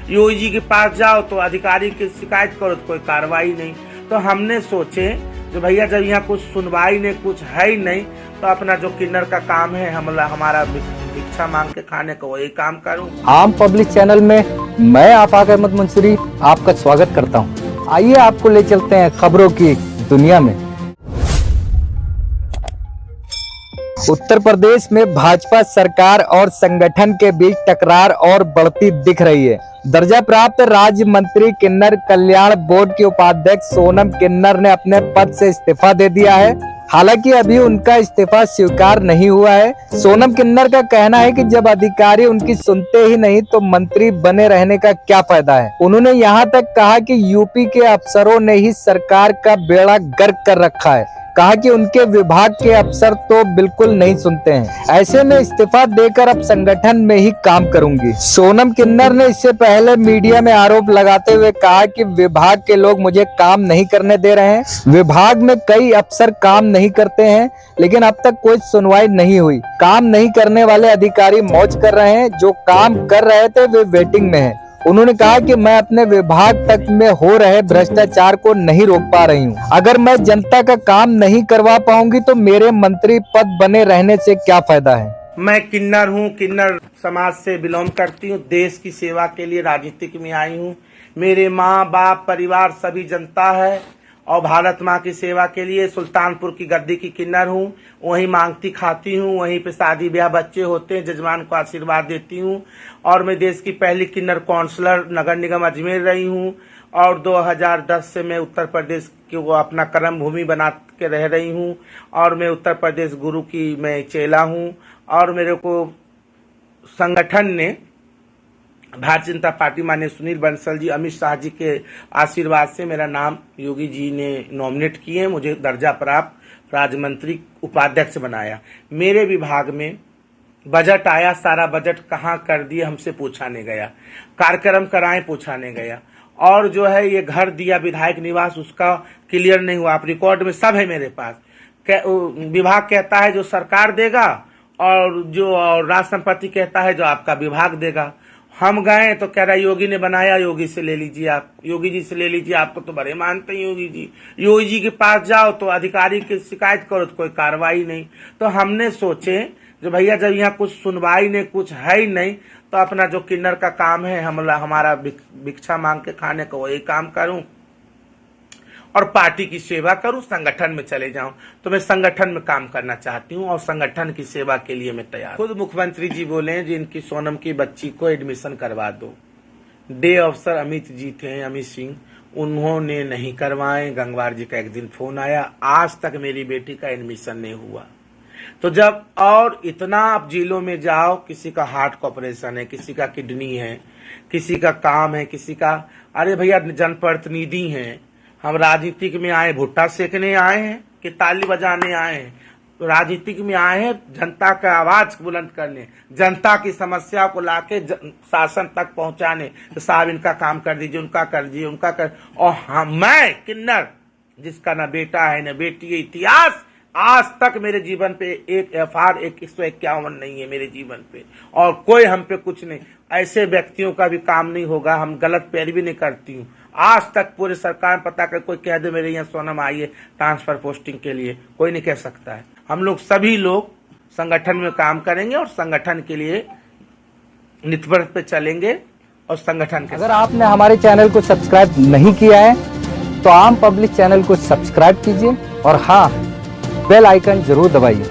योगी जी के पास जाओ तो अधिकारी की शिकायत करो तो कोई कार्रवाई नहीं। तो हमने सोचे जो भैया जब यहाँ कुछ सुनवाई नहीं, कुछ है ही नहीं, तो अपना जो किन्नर का काम है हमारा भिक्षा मांग के खाने का वही काम करूं। आम पब्लिक चैनल में मैं आफाक अहमद मंसूरी आपका स्वागत करता हूं। आइए आपको ले चलते हैं खबरों की दुनिया में। उत्तर प्रदेश में भाजपा सरकार और संगठन के बीच टकरार और बढ़ती दिख रही है। दर्जा प्राप्त राज्य मंत्री किन्नर कल्याण बोर्ड के उपाध्यक्ष सोनम किन्नर ने अपने पद से इस्तीफा दे दिया है। हालांकि अभी उनका इस्तीफा स्वीकार नहीं हुआ है। सोनम किन्नर का कहना है कि जब अधिकारी उनकी सुनते ही नहीं तो मंत्री बने रहने का क्या फायदा है। उन्होंने यहाँ तक कहा कि यूपी के अफसरों ने ही सरकार का बेड़ा गर्क कर रखा है। कहा कि उनके विभाग के अफसर तो बिल्कुल नहीं सुनते हैं। ऐसे में इस्तीफा देकर अब संगठन में ही काम करूंगी। सोनम किन्नर ने इससे पहले मीडिया में आरोप लगाते हुए कहा कि विभाग के लोग मुझे काम नहीं करने दे रहे हैं। विभाग में कई अफसर काम नहीं करते हैं, लेकिन अब तक कोई सुनवाई नहीं हुई। काम नहीं करने वाले अधिकारी मौज कर रहे हैं, जो काम कर रहे थे वे वेटिंग में हैं। उन्होंने कहा कि मैं अपने विभाग तक में हो रहे भ्रष्टाचार को नहीं रोक पा रही हूँ। अगर मैं जनता का काम नहीं करवा पाऊंगी तो मेरे मंत्री पद बने रहने से क्या फायदा है। मैं किन्नर हूँ, किन्नर समाज से बिलोंग करती हूँ। देश की सेवा के लिए राजनीतिक में आई हूँ। मेरे माँ बाप परिवार सभी जनता है और भारत माँ की सेवा के लिए सुल्तानपुर की गद्दी की किन्नर हूँ। वहीं मांगती खाती हूँ, वहीं पे शादी ब्याह बच्चे होते हैं, जजमान को आशीर्वाद देती हूँ। और मैं देश की पहली किन्नर काउंसलर नगर निगम अजमेर रही हूँ। और 2010 से मैं उत्तर प्रदेश की वो अपना कर्म भूमि बना के रह रही हूँ। और मैं उत्तर प्रदेश गुरु की मैं चेला हूँ। और मेरे को संगठन ने भारतीय जनता पार्टी माननीय सुनील बंसल जी, अमित शाह जी के आशीर्वाद से मेरा नाम योगी जी ने नॉमिनेट किए, मुझे दर्जा प्राप्त राज्य मंत्री उपाध्यक्ष बनाया। मेरे विभाग में बजट आया, सारा बजट कहाँ कर दिए हमसे पूछा नहीं गया। कार्यक्रम कराएं पूछा नहीं गया। और जो है ये घर दिया विधायक निवास, उसका क्लियर नहीं हुआ। आप रिकॉर्ड में सब है मेरे पास। विभाग कहता है जो सरकार देगा और जो राज संपत्ति कहता है जो आपका विभाग देगा। हम गए तो कह रहा योगी ने बनाया, योगी से ले लीजिए, आप योगी जी से ले लीजिए, आपको तो बड़े मानते हैं योगी जी। योगी जी के पास जाओ तो अधिकारी की शिकायत करो तो कोई कार्रवाई नहीं। तो हमने सोचे जो भैया जब यहाँ कुछ सुनवाई नहीं, कुछ है ही नहीं, तो अपना जो किन्नर का काम है हमारा भिक्षा मांग के खाने का वही काम करूं और पार्टी की सेवा करूं, संगठन में चले जाऊं। तो मैं संगठन में काम करना चाहती हूं और संगठन की सेवा के लिए मैं तैयार। खुद मुख्यमंत्री जी बोले जिनकी सोनम की बच्ची को एडमिशन करवा दो। डे अफसर अमित जी थे, अमित सिंह, उन्होंने नहीं करवाए। गंगवार जी का एक दिन फोन आया, आज तक मेरी बेटी का एडमिशन नहीं हुआ। तो जब और इतना आप जिलों में जाओ, किसी का हार्ट का ऑपरेशन है, किसी का किडनी है, किसी का काम है, किसी का, अरे भैया जनप्रतिनिधि हैं, हम राजनीतिक में आए भुट्टा सेकने आए हैं कि ताली बजाने आए हैं? राजनीतिक में आए हैं जनता का आवाज बुलंद करने, जनता की समस्या को लाके शासन तक पहुंचाने। तो साहब इनका काम कर दीजिए, उनका कर दीजिए, उनका कर। और हम मैं किन्नर जिसका ना बेटा है ना बेटी है, इतिहास आज तक मेरे जीवन पे एक FR 151 नहीं है मेरे जीवन पे, और कोई हम पे कुछ नहीं। ऐसे व्यक्तियों का भी काम नहीं होगा। हम गलत पैरवी नहीं करती हूँ। आज तक पूरे सरकार में पता कर कोई कह दे मेरे यहाँ सोनम आई है ट्रांसफर पोस्टिंग के लिए, कोई नहीं कह सकता है। हम लोग सभी लोग संगठन में काम करेंगे और संगठन के लिए निष्पक्ष पे चलेंगे और संगठन के। अगर आपने हमारे चैनल को सब्सक्राइब नहीं किया है तो आम पब्लिक चैनल को सब्सक्राइब कीजिए और हाँ, बेल आइकन जरूर दबाइए।